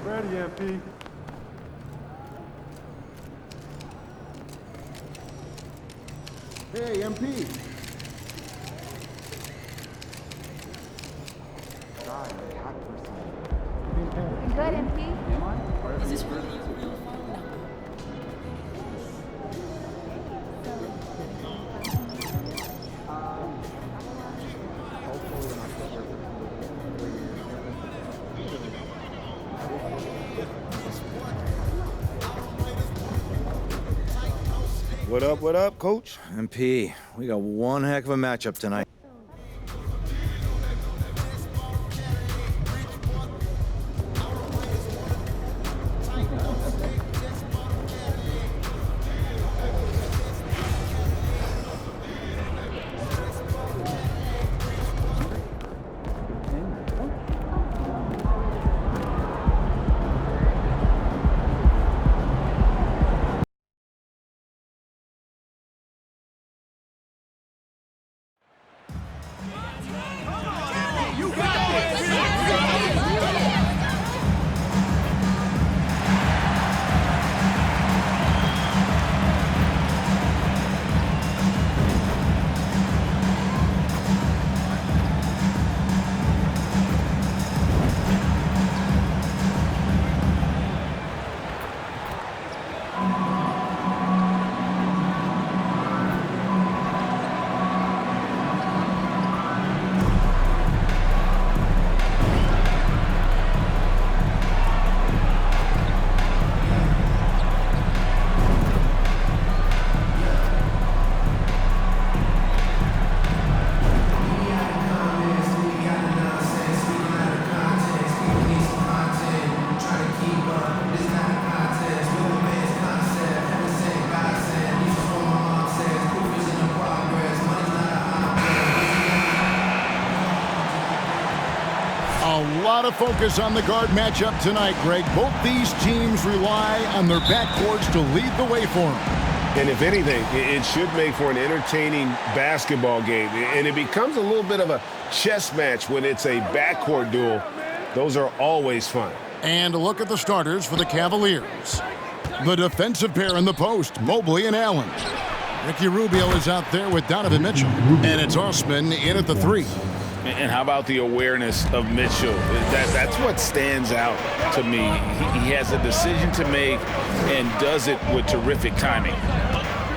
Ready, MP. Hey, MP. Good, MP. Is this really your real phone? What up, Coach? MP, we got one heck of a matchup tonight. A lot of focus on the guard matchup tonight, Greg. Both these teams rely on their backcourts to lead the way for them. And if anything, it should make for an entertaining basketball game. And it becomes a little bit of a chess match when it's a backcourt duel. Those are always fun. And a look at the starters for the Cavaliers. The defensive pair in the post, Mobley and Allen. Ricky Rubio is out there with Donovan Mitchell. And it's Osman in at the three. And how about the awareness of Mitchell? That's what stands out to me. He has a decision to make and does it with terrific timing.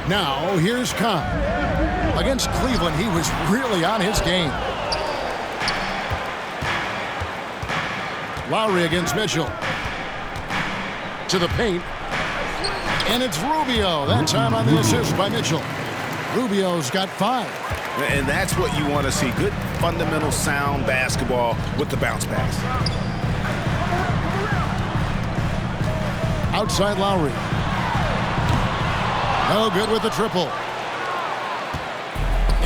Now, here's Cobb. Against Cleveland, he was really on his game. Lowry against Mitchell. To the paint. And it's Rubio. That time on the assist by Mitchell. Rubio's got 5. And that's what you want to see. Good, fundamental, sound basketball with the bounce pass. Outside Lowry. No good with the triple.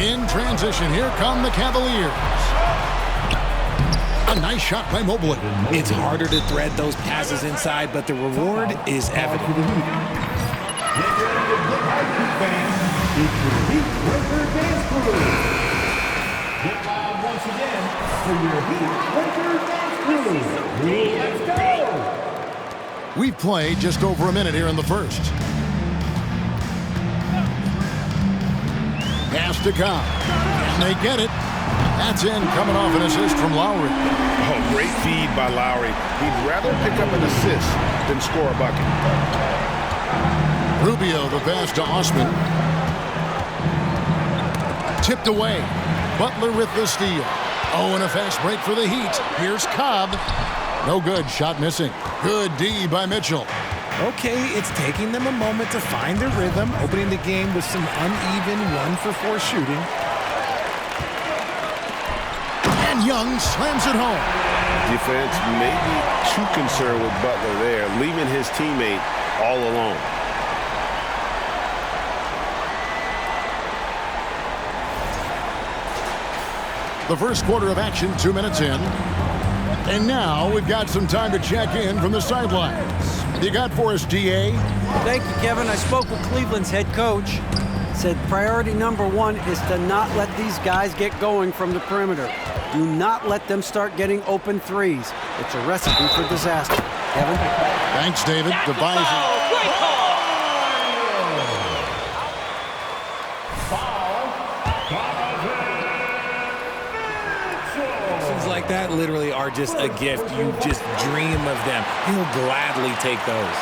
In transition, here come the Cavaliers. A nice shot by Mobley. It's harder to thread those passes inside, but the reward is evident. Get loud once again for your Heat Winter Dance Crew. Let's go! We've played just over a minute here in the first. Pass to Cobb. And they get it. That's in, coming off an assist from Lowry. Oh, great feed by Lowry. He'd rather pick up an assist than score a bucket. Rubio, the pass to Osman. Tipped away. Butler with the steal. Oh, and a fast break for the Heat. Here's Cobb. No good. Shot missing. Good D by Mitchell. Okay, it's taking them a moment to find their rhythm, opening the game with some uneven 1-for-4 shooting. And Young slams it home. Defense may be too concerned with Butler there, leaving his teammate all alone. The first quarter of action, 2 minutes in. And now we've got some time to check in from the sidelines. You got for us, DA? Thank you, Kevin. I spoke with Cleveland's head coach. Said priority number 1 is to not let these guys get going from the perimeter. Do not let them start getting open threes. It's a recipe for disaster. Kevin? Thanks, David. Devising. Things like that literally are just a gift. You just dream of them. He'll gladly take those.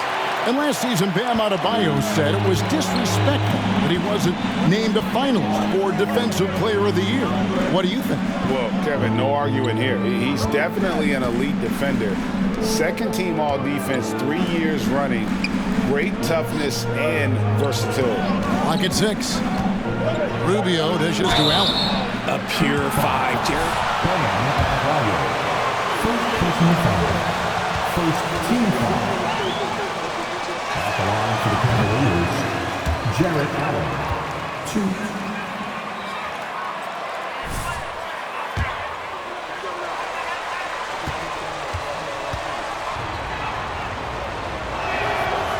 And last season, Bam Adebayo said it was disrespectful that he wasn't named a finalist for Defensive Player of the Year. What do you think? Well, Kevin, no arguing here. He's definitely an elite defender. Second team all defense, 3 years running. Great toughness and versatility. Clock at 6. Rubio dishes to Allen. A pure 5, Jared. First team foul. Off the line for the Cavaliers, Jarrett Allen. 2.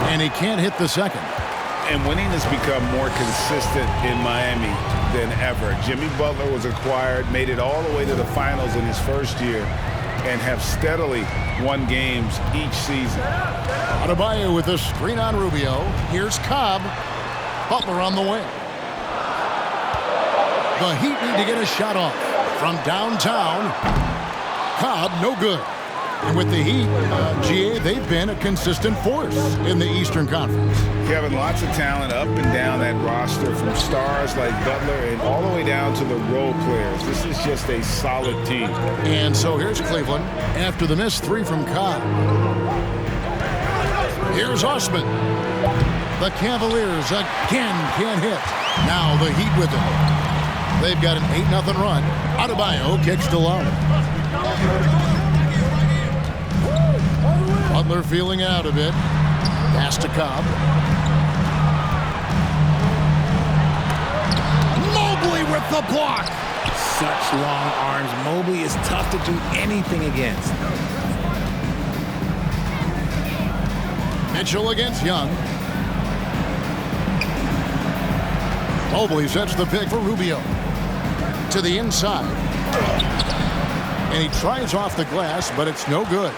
And he can't hit the second. And winning has become more consistent in Miami than ever. Jimmy Butler was acquired, made it all the way to the finals in his first year, and have steadily won games each season. Adebayo with a screen on Rubio. Here's Cobb. Butler on the wing. The Heat need to get a shot off from downtown. Cobb, no good. And with the Heat, GA, they've been a consistent force in the Eastern Conference. Kevin, lots of talent up and down that roster, from stars like Butler and all the way down to the role players. This is just a solid team. And so here's Cleveland after the missed 3 from Cobb. Here's Osman. The Cavaliers again can't hit. Now the Heat with it. They've got an 8-0 run. Adebayo kicks to Lowry. Butler feeling out a bit. Pass to Cobb. Mobley with the block. Such long arms. Mobley is tough to do anything against. Mitchell against Young. Mobley sets the pick for Rubio. To the inside. And he tries off the glass, but it's no good.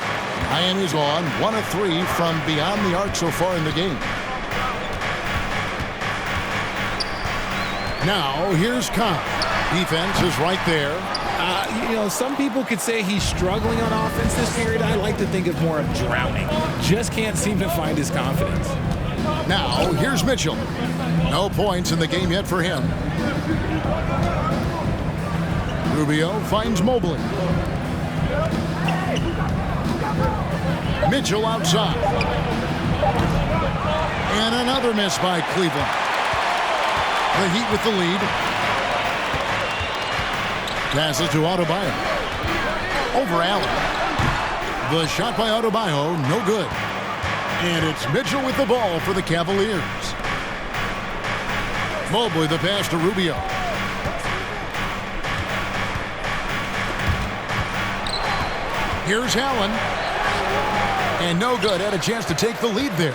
Miami's on 1 of 3 from beyond the arc so far in the game. Now, here's Cobb. Defense is right there. Some people could say he's struggling on offense this period. I like to think of more of drowning. Just can't seem to find his confidence. Now, here's Mitchell. No points in the game yet for him. Rubio finds Mobley. Mitchell outside. And another miss by Cleveland. The Heat with the lead. Passes to Adebayo. Over Allen. The shot by Adebayo, no good. And it's Mitchell with the ball for the Cavaliers. Mobley the pass to Rubio. Here's Allen. And no good. Had a chance to take the lead there.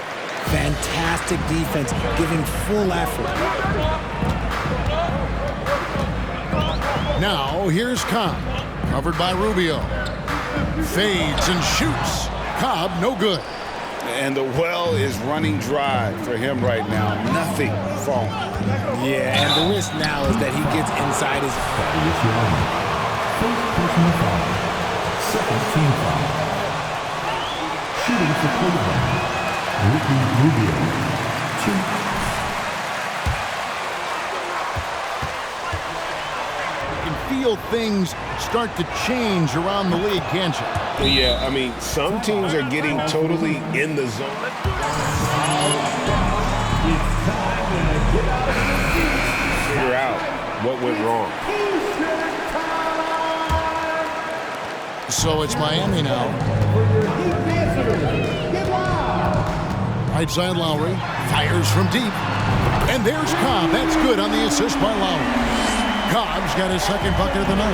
Fantastic defense, giving full effort. Now, here's Cobb. Covered by Rubio. Fades and shoots. Cobb, no good. And the well is running dry for him right now. Nothing falling. Yeah, and the risk now is that he gets inside his... First personal foul. Second team foul. Shooting for Cleveland, Ricky Rubio. 2. Feel things start to change around the league, can't you? Yeah, I mean, some teams are getting totally in the zone. Figure out what went wrong. So it's Miami now. Right side Lowry. Fires from deep. And there's Cobb. That's good on the assist by Lowry. Cobb's got his second bucket of the night.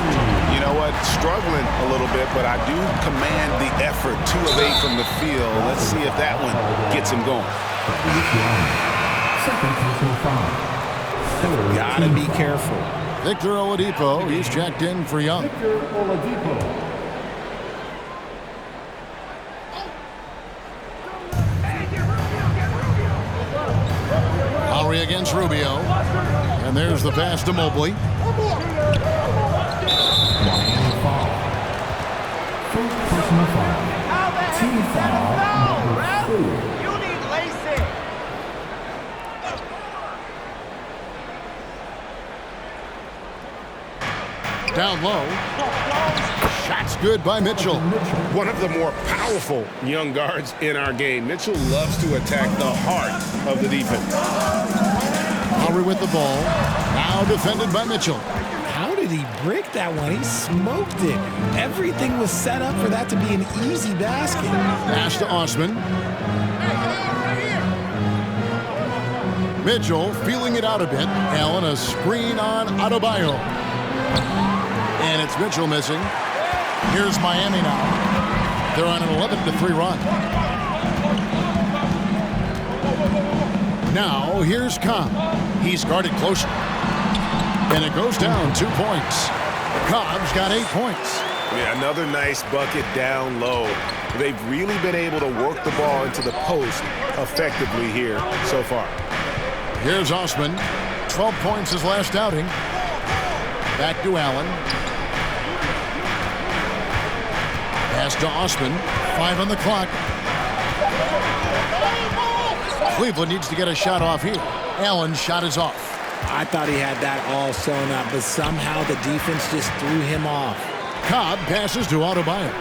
You know what? Struggling a little bit, but I do command the effort. 2 of 8 from the field. Let's see if that one gets him going. Second personal foul. Gotta be careful. Victor Oladipo, he's checked in for Young. Victor Oladipo. against Rubio. And there's the pass to Mobley. Miami foul. First personal foul. Team foul number 4. Down low. Shot's good by Mitchell. One of the more powerful young guards in our game. Mitchell loves to attack the heart of the defense. Lowry with the ball. Now defended by Mitchell. How did he break that one? He smoked it. Everything was set up for that to be an easy basket. Pass to Osman. Mitchell feeling it out a bit. Allen a screen on Adebayo. And it's Mitchell missing. Here's Miami now. They're on an 11-3 run. Now here's Cobb. He's guarded closer. And it goes down 2 points. Cobb's got 8 points. Yeah, another nice bucket down low. They've really been able to work the ball into the post effectively here so far. Here's Osman. 12 points his last outing. Back to Allen. Pass to Osman. 5 on the clock. Cleveland needs to get a shot off here. Allen's shot is off. I thought he had that all sewn up, but somehow the defense just threw him off. Cobb passes to Adebayo.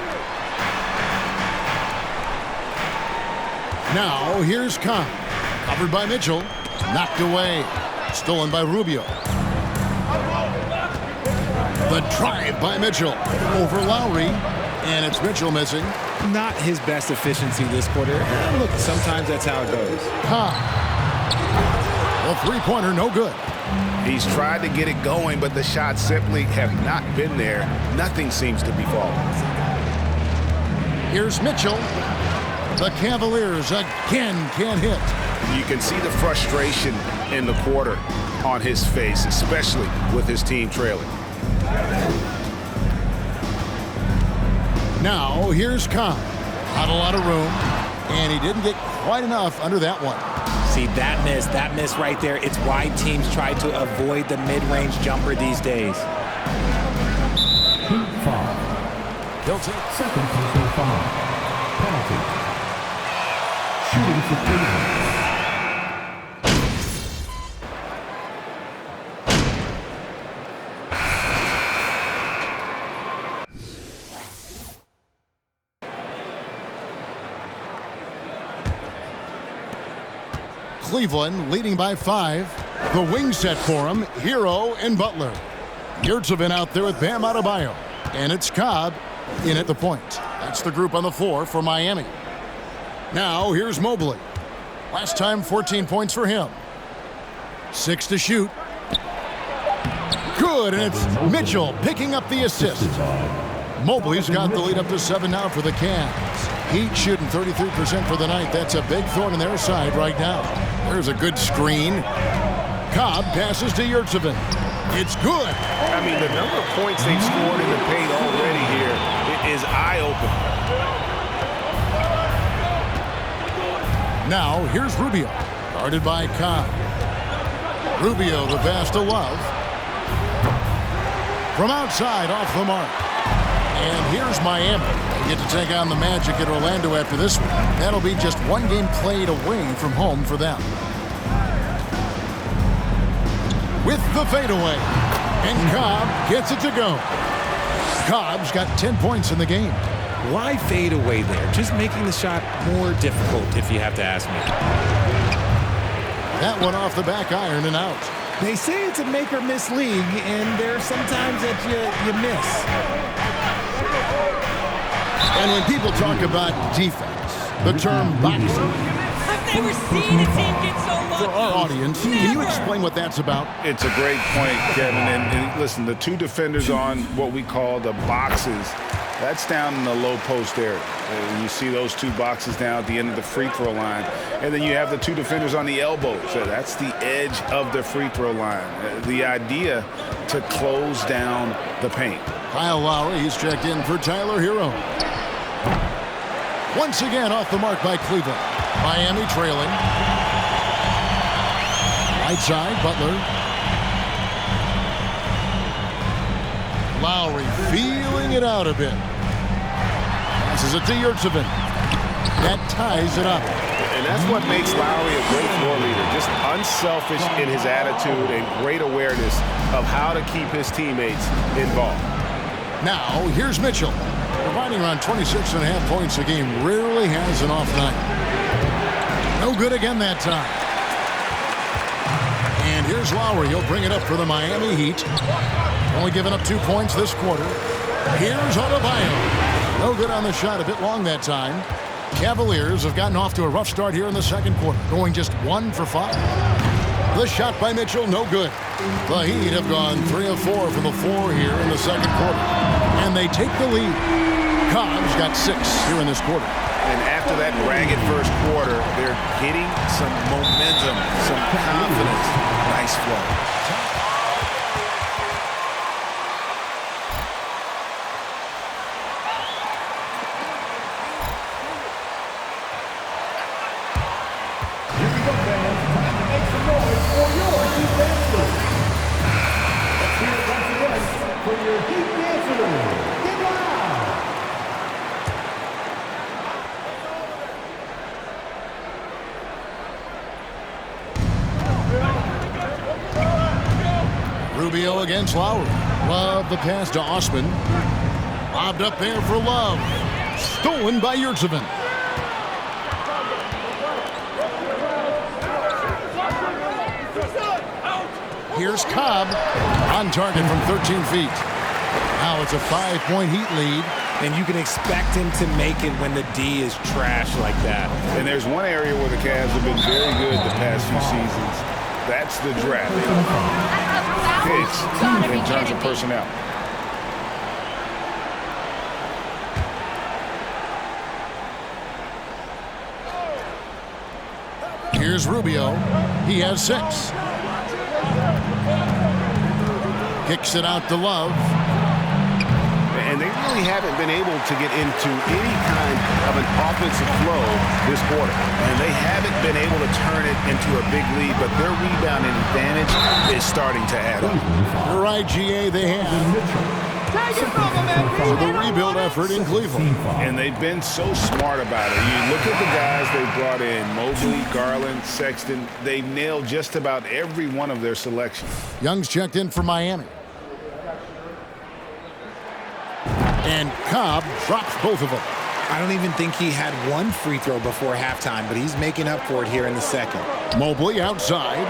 Now here's Cobb. Covered by Mitchell. Knocked away. Stolen by Rubio. The drive by Mitchell. Over Lowry. And it's Mitchell missing. Not his best efficiency this quarter. Look, sometimes that's how it goes. Cobb. The three-pointer no good. He's tried to get it going, but the shots simply have not been there. Nothing seems to be falling. Here's Mitchell. The Cavaliers again can't hit. You can see the frustration in the quarter on his face, especially with his team trailing. Now here's Cobb. Not a lot of room, and he didn't get quite enough under that one. See, that miss right there, it's why teams try to avoid the mid-range jumper these days. Team foul. He'll take Second personal foul. Penalty. Shooting for Cleveland. Cleveland leading by 5. The wing set for him, Hero and Butler. Yurtseven out there with Bam Adebayo. And it's Cobb in at the point. That's the group on the floor for Miami. Now here's Mobley. Last time 14 points for him. 6 to shoot. Good, and it's Mitchell picking up the assist. Mobley's got the lead up to 7 now for the Cavs. Heat shooting 33% for the night. That's a big thorn in their side right now. There's a good screen. Cobb passes to Yurtseven. It's good. I mean, the number of points they've scored in the paint already here is eye-opening. Now, here's Rubio, guarded by Cobb. Rubio, the pass to Love. From outside, off the mark. And here's Miami. They get to take on the Magic at Orlando after this one. That'll be just one game played away from home for them. With the fadeaway. And Cobb gets it to go. Cobb's got 10 points in the game. Why fade away there? Just making the shot more difficult, if you have to ask me. That one off the back iron and out. They say it's a make-or-miss league, and there are some times that you miss. And when people talk about defense, the term boxing, I've never seen a team get so lucky. for our audience, can you explain what that's about? It's a great point, Kevin. And listen, the two defenders on what we call the boxes, that's down in the low post area. And you see those two boxes down at the end of the free throw line. And then you have the two defenders on the elbows. So that's the edge of the free throw line. The idea to close down the paint. Kyle Lowry, he's checked in for Tyler Hero. Once again off the mark by Cleveland. Miami trailing. Right side, Butler. Lowry feeling it out a bit. Passes it to Yurtseven. That ties it up. And that's what makes Lowry a great floor leader. Just unselfish in his attitude and great awareness of how to keep his teammates involved. Now, here's Mitchell. Providing around 26.5 points a game. Rarely has an off night. No good again that time. And here's Lowry. He'll bring it up for the Miami Heat. Only giving up 2 points this quarter. Here's Adebayo. No good on the shot. A bit long that time. Cavaliers have gotten off to a rough start here in the second quarter, going just 1 for 5. The shot by Mitchell, no good. The Heat have gone 3 of 4 from the floor here in the second quarter, and they take the lead. Cobb's got 6 here in this quarter. And after that ragged first quarter, they're getting some momentum, some confidence. Nice flow. Rubio against Lowry. Love the pass to Osman. Lobbed up there for Love. Stolen by Yurtseven. Here's Cobb on target from 13 feet. Now it's a 5-point Heat lead. And you can expect him to make it when the D is trash like that. And there's one area where the Cavs have been very good the past few seasons. That's the draft. Picks in terms of personnel. Here's Rubio. He has 6. Kicks it out to Love. And they really haven't been able to get into any kind of an offensive flow this quarter. And they haven't been able to turn it into a big lead, but their rebounding advantage is starting to add up. You're right, GA, they have. So the rebuild effort in Cleveland. And they've been so smart about it. You look at the guys they brought in, Mobley, Garland, Sexton. They've nailed just about every one of their selections. Young's checked in for Miami. And Cobb drops both of them. I don't even think he had one free throw before halftime, but he's making up for it here in the second. Mobley outside.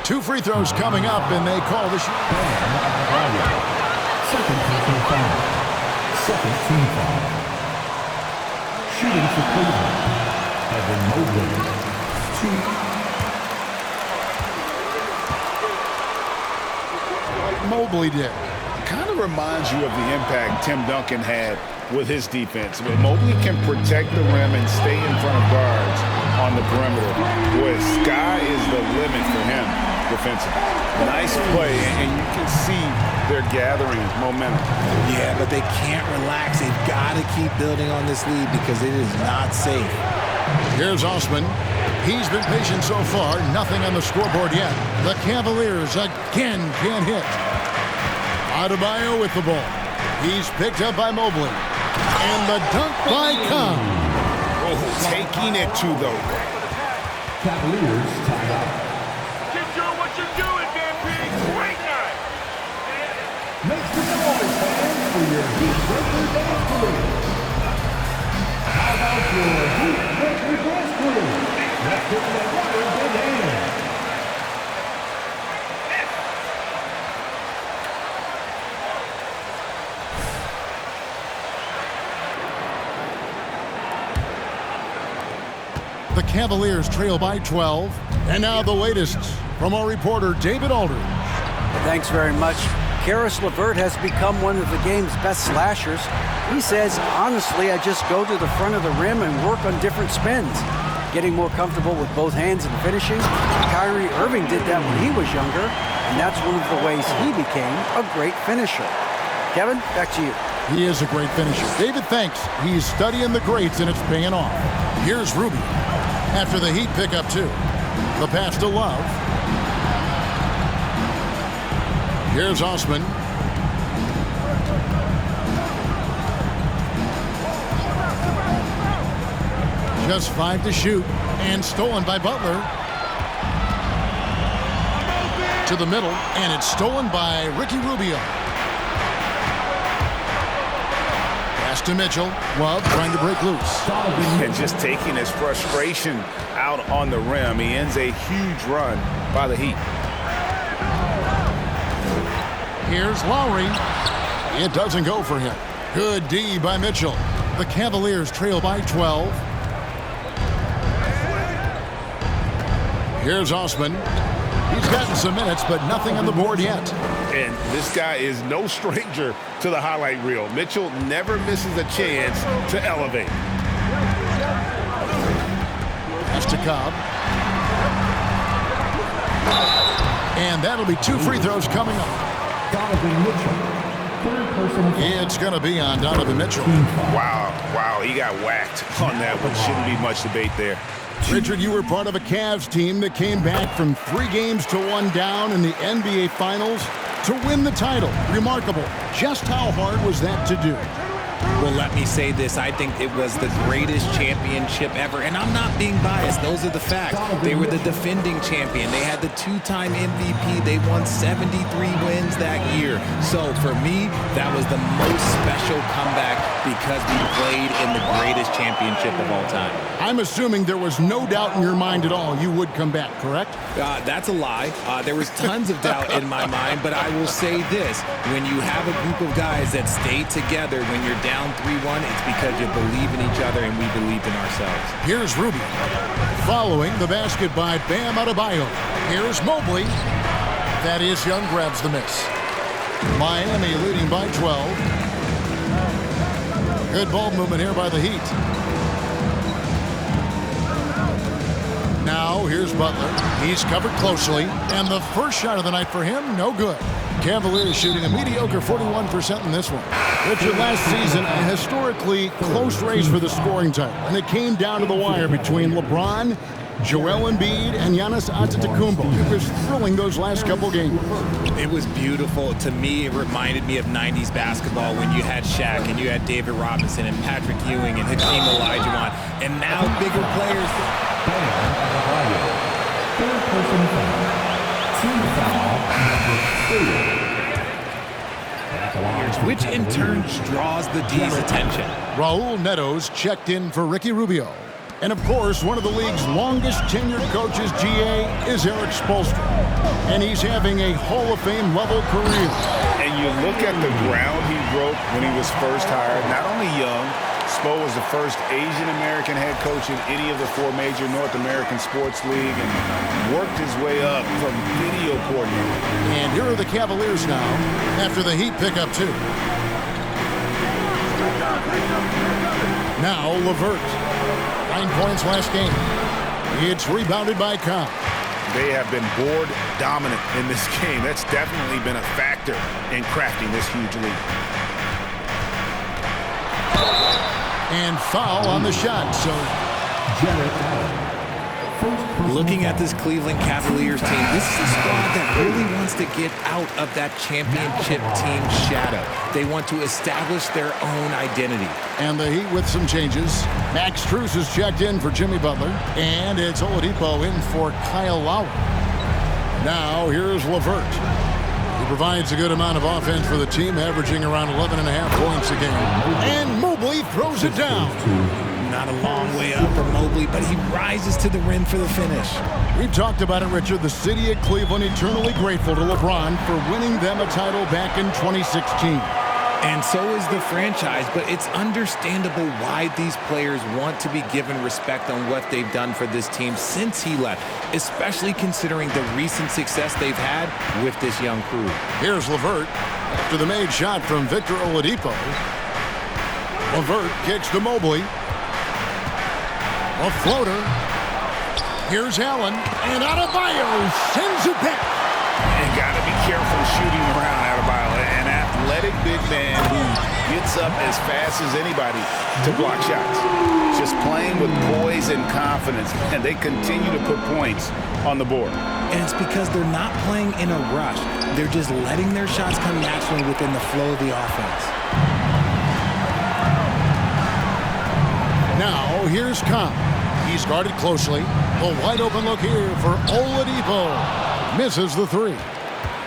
2 free throws coming up, and they call the shot. Second team foul. Second team foul. Shooting for Cleveland. Evan Mobley. 2. Mobley did. Kind of reminds you of the impact Tim Duncan had with his defense. But Mobley can protect the rim and stay in front of guards on the perimeter. Boy, sky is the limit for him defensively. Nice play, and you can see they're gathering momentum. Yeah, but they can't relax. They've got to keep building on this lead because it is not safe. Here's Osman. He's been patient so far. Nothing on the scoreboard yet. The Cavaliers again can't hit. Adebayo with the ball. He's picked up by Mobley. And the dunk by Cobb. Oh, taking it to the Cavaliers tied up. Keep doing what you're doing, Van Pete. Great night. Make some noise, fans, for your Heat Breaker Dance Crew. How about your Heat Breaker Dance Crew? Let's give them another big hand. The Cavaliers trail by 12. And now the latest from our reporter, David Aldridge. Thanks very much. Karis LeVert has become one of the game's best slashers. He says, honestly, I just go to the front of the rim and work on different spins. Getting more comfortable with both hands and finishing. Kyrie Irving did that when he was younger, and that's one of the ways he became a great finisher. Kevin, back to you. He is a great finisher. David, thanks. He's studying the greats, and it's paying off. Here's Rubio. After the Heat pick up 2. The pass to Love. Here's Osman. Just 5 to shoot, and stolen by Butler. To the middle, and it's stolen by Ricky Rubio. Pass to Mitchell. Love trying to break loose. And just taking his frustration out on the rim. He ends a huge run by the Heat. Here's Lowry. It doesn't go for him. Good D by Mitchell. The Cavaliers trail by 12. Here's Osman. He's gotten some minutes, but nothing on the board yet. And this guy is no stranger to the highlight reel. Mitchell never misses a chance to elevate. Pass to Cobb. And that'll be 2 free throws coming up. Donovan Mitchell. Third personal foul. It's going to be on Donovan Mitchell. Wow, he got whacked on that one. Shouldn't be much debate there. Richard, you were part of a Cavs team that came back from 3 games to 1 down in the NBA Finals to win the title. Remarkable. Just how hard was that to do? Well, let me say this. I think it was the greatest championship ever. And I'm not being biased. Those are the facts. They were the defending champion. They had the 2-time MVP. They won 73 wins that year. So for me, that was the most special comeback because we played in the greatest championship of all time. I'm assuming there was no doubt in your mind at all you would come back, correct? That's a lie. There was tons of doubt in my mind, but I will say this. When you have a group of guys that stay together when you're down 3-1, it's because you believe in each other and we believed in ourselves. Here's Rubio. Following the basket by Bam Adebayo. Here's Mobley. Thaddeus Young grabs the miss. Miami leading by 12. Good ball movement here by the Heat. Now here's Butler. He's covered closely. And the first shot of the night for him, no good. Cavaliers shooting a mediocre 41% in this one. Richard, last season, a historically close race for the scoring title. And it came down to the wire between LeBron, Joel Embiid, and Giannis Antetokounmpo. It was thrilling those last couple games. It was beautiful. To me, it reminded me of 90s basketball when you had Shaq and you had David Robinson and Patrick Ewing and Hakeem Olajuwon. And now bigger players. Third personal foul. Team foul number 2. Which in turn draws the D's attention. Raul Neto's checked in for Ricky Rubio. And of course, one of the league's longest tenured coaches, GA, is Eric Spoelstra. And he's having a Hall of Fame level career. And you look at the ground he broke when he was first hired. Not only young, Spo was the first Asian American head coach in any of the 4 major North American sports league and worked his way up from video coordinator. And here are the Cavaliers now after the Heat pick up 2. Now LeVert. 9 points last game. It's rebounded by Cobb. They have been board dominant in this game. That's definitely been a factor in crafting this huge lead. And foul on the shot, so Jarrett Allen. Looking at this Cleveland Cavaliers team, this is a squad that really wants to get out of that championship team shadow. They want to establish their own identity. And the Heat with some changes. Max Strus has checked in for Jimmy Butler. And it's Oladipo in for Kyle Lowry. Now here's LeVert. He provides a good amount of offense for the team, averaging around 11.5 points a game. And Mobley throws it down. Not a long way up for Mobley, but he rises to the rim for the finish. We've talked about it, Richard. The city of Cleveland eternally grateful to LeBron for winning them a title back in 2016. And so is the franchise, but it's understandable why these players want to be given respect on what they've done for this team since he left, especially considering the recent success they've had with this young crew. Here's LeVert after the made shot from Victor Oladipo. LeVert kicks to Mobley. A floater. Here's Allen. And Adebayo sends it back. You got to be careful shooting around Adebayo. An athletic big man who gets up as fast as anybody to block shots. Just playing with poise and confidence, and they continue to put points on the board. And it's because they're not playing in a rush. They're just letting their shots come naturally within the flow of the offense. Now, here's Cobb. He's guarded closely. A wide open look here for Oladipo. Misses the three.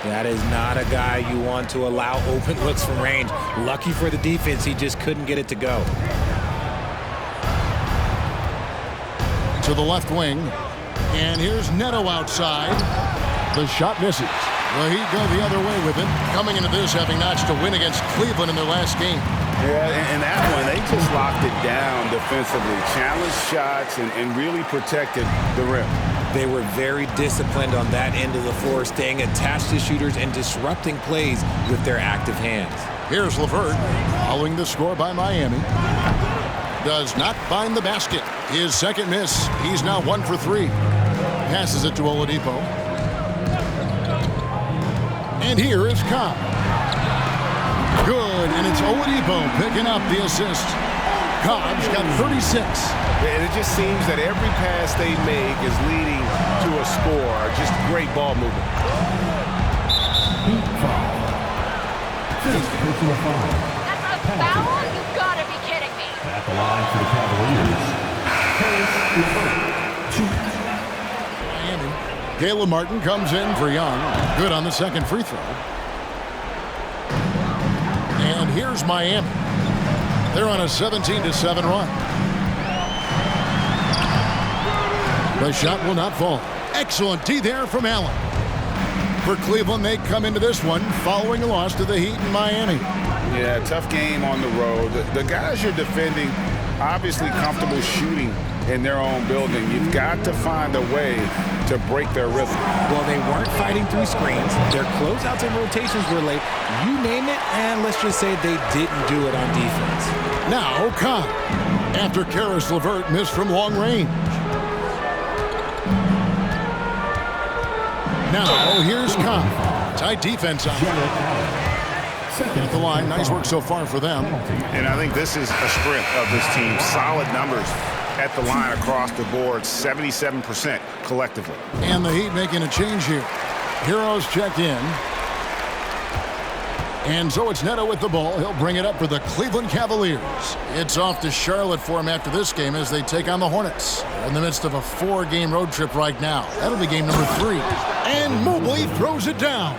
That is not a guy you want to allow open looks from range. Lucky for the defense, he just couldn't get it to go. To the left wing. And here's Neto outside. The shot misses. Well, he'd go the other way with it. Coming into this, having notched a win against Cleveland in their last game. Yeah, and that one, they just locked it down defensively. Challenged shots and really protected the rim. They were very disciplined on that end of the floor, staying attached to shooters and disrupting plays with their active hands. Here's LeVert, following the score by Miami. Does not find the basket. His second miss. He's now 1 for 3. Passes it to Oladipo. And here is Cobb. Good, and it's Oladipo picking up the assist. Cobb's got 36. And it just seems that every pass they make is leading to a score. Just great ball movement. Fifth personal foul. That's a foul? You gotta be kidding me. At the line for the Cavaliers. Caris LeVert. 2. Miami. Caleb Martin comes in for Young. Good on the second free throw. And here's Miami. They're on a 17-7 run. The shot will not fall. Excellent D there from Allen. For Cleveland, they come into this one following a loss to the Heat in Miami. Yeah, tough game on the road. The guys you're defending, obviously comfortable shooting in their own building. You've got to find a way to break their rhythm. Well, they weren't fighting through screens. Their closeouts and rotations were late. You name it, and let's just say they didn't do it on defense. Now, Cobb. After Caris LeVert missed from long range. Now, here's Cobb. Tight defense on at the line. Nice work so far for them. And I think this is a strength of this team. Solid numbers at the line across the board. 77% collectively. And the Heat making a change here. Heroes checked in. And so it's Neto with the ball. He'll bring it up for the Cleveland Cavaliers. It's off to Charlotte for him after this game as they take on the Hornets. They're in the midst of a 4-game road trip right now. That'll be game number 3. And Mobley throws it down.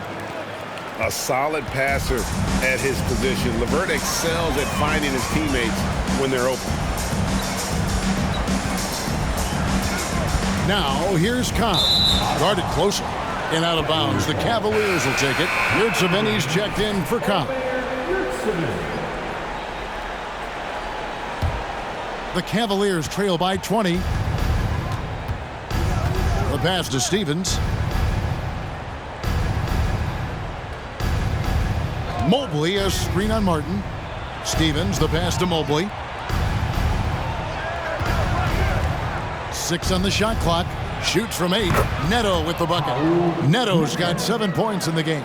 A solid passer at his position. LeVert excels at finding his teammates when they're open. Now, here's Cobb. Guarded closely. And out of bounds. The Cavaliers will take it. Yurtseven's checked in for Cobb. The Cavaliers trail by 20. The pass to Stevens. Mobley, a screen on Martin. Stevens, the pass to Mobley. 6 on the shot clock. Shoots from 8. Neto with the bucket. Neto's got 7 points in the game.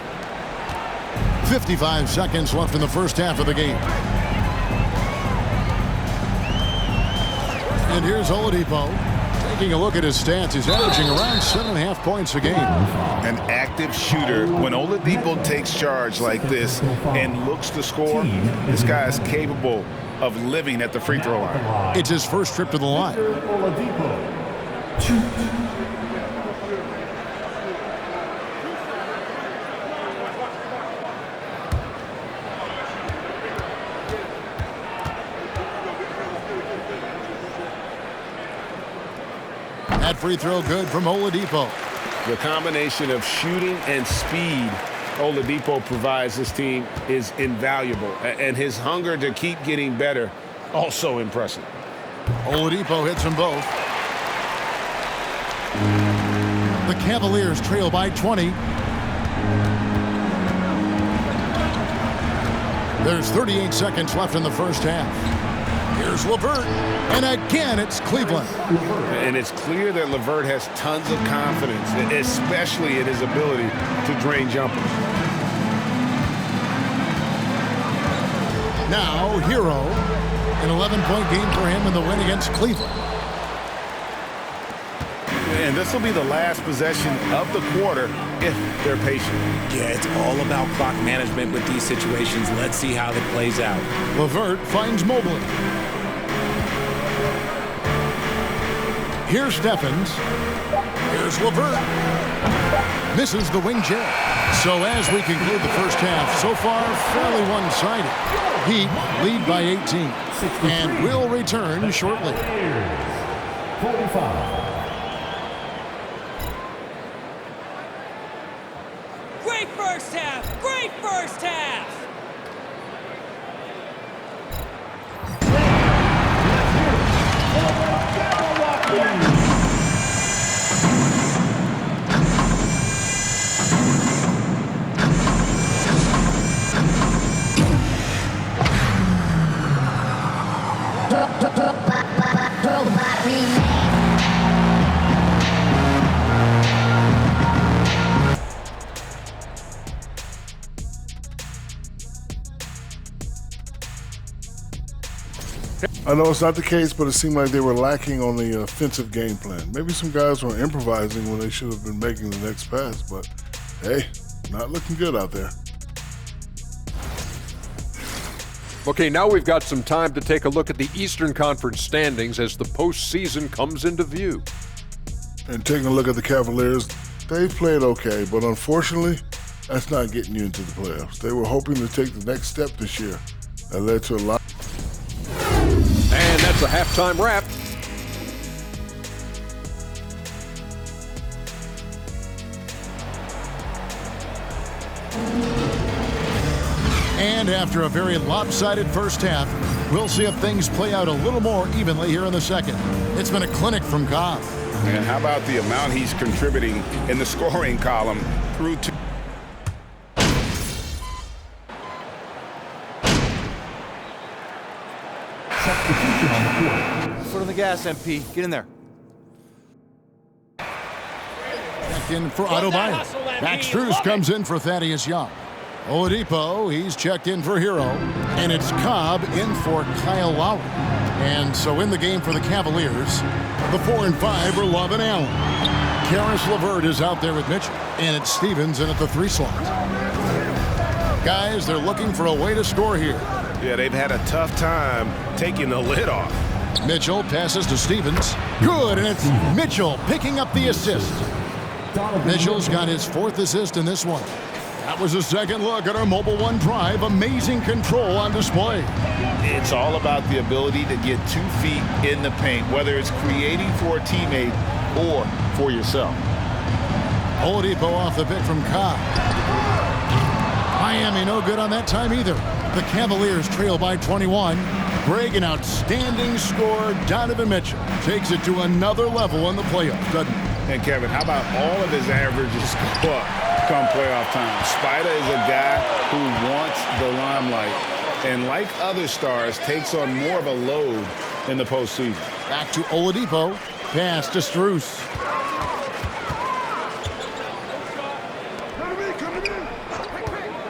55 seconds left in the first half of the game. And here's Oladipo. Taking a look at his stats, he's averaging around 7.5 points a game. An active shooter. When Oladipo takes charge like this and looks to score, this guy is capable of living at the free throw line. It's his first trip to the line. Oladipo. 2. That free throw good from Oladipo. The combination of shooting and speed Oladipo provides this team is invaluable. And his hunger to keep getting better, also impressive. Oladipo hits them both. The Cavaliers trail by 20. There's 38 seconds left in the first half. Here's LeVert, and again it's Cleveland. And it's clear that LeVert has tons of confidence, especially in his ability to drain jumpers. Now, Hero, an 11-point game for him in the win against Cleveland. And this will be the last possession of the quarter if they're patient. Yeah, it's all about clock management with these situations. Let's see how it plays out. LeVert finds Mobley. Here's Stephens. Here's LeVert. Misses the wing jab. So as we conclude the first half, so far fairly one-sided. Heat lead by 18. And will return shortly. 45. Great first half! Great first half! I know it's not the case, but it seemed like they were lacking on the offensive game plan. Maybe some guys were improvising when they should have been making the next pass, but hey, not looking good out there. Okay, now we've got some time to take a look at the Eastern Conference standings as the postseason comes into view. And taking a look at the Cavaliers, they played okay, but unfortunately, that's not getting you into the playoffs. They were hoping to take the next step this year. That led to a lot. And that's a halftime wrap. And after a very lopsided first half, we'll see if things play out a little more evenly here in the second. It's been a clinic from Cobb. And how about the amount he's contributing in the scoring column through to... Substitution on the court. Foot on the gas, MP. Get in there. Back in for Otto Meyer. Max Strus comes in for Thaddeus Young. Oladipo, he's checked in for Hero. And it's Cobb in for Kyle Lowry. And so in the game for the Cavaliers, the 4 and 5 are Love and Allen. Karis LeVert is out there with Mitchell. And it's Stevens in at the 3 slot. Guys, they're looking for a way to score here. Yeah, they've had a tough time taking the lid off. Mitchell passes to Stevens. Good, and it's Mitchell picking up the assist. Mitchell's got his 4th assist in this one. That was a second look at our Mobile One drive. Amazing control on display. It's all about the ability to get 2 feet in the paint, whether it's creating for a teammate or for yourself. Oladipo off the pick from Cobb. Miami no good on that time either. The Cavaliers trail by 21. Greg, an outstanding scorer. Donovan Mitchell takes it to another level in the playoffs, doesn't he? And Kevin, how about all of his averages go up come playoff time? Spider is a guy who wants the limelight, and like other stars, takes on more of a load in the postseason. Back to Oladipo. Pass to Strus.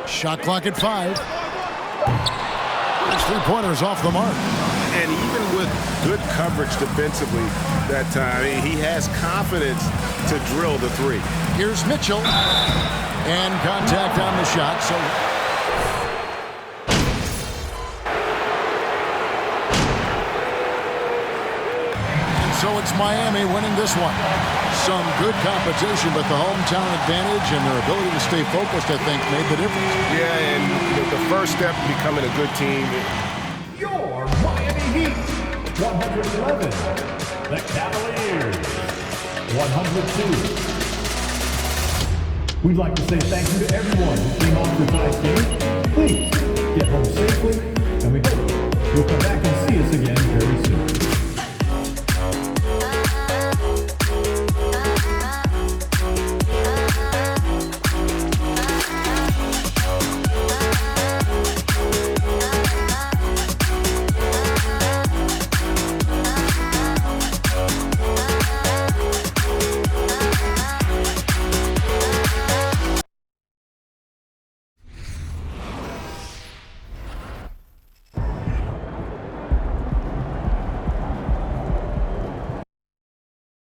Shot clock at 5. His 3-pointers off the mark. And even with good coverage defensively that time, he has confidence to drill the 3. Here's Mitchell. And contact on the shot. So it's Miami winning this one. Some good competition, but the hometown advantage and their ability to stay focused, I think, made the difference. Yeah, and the first step in becoming a good team. Your Miami Heat, 111. The Cavaliers, 102. We'd like to say thank you to everyone who came on for tonight's game. Please get home safely, and we hope you'll come back and see us again very soon.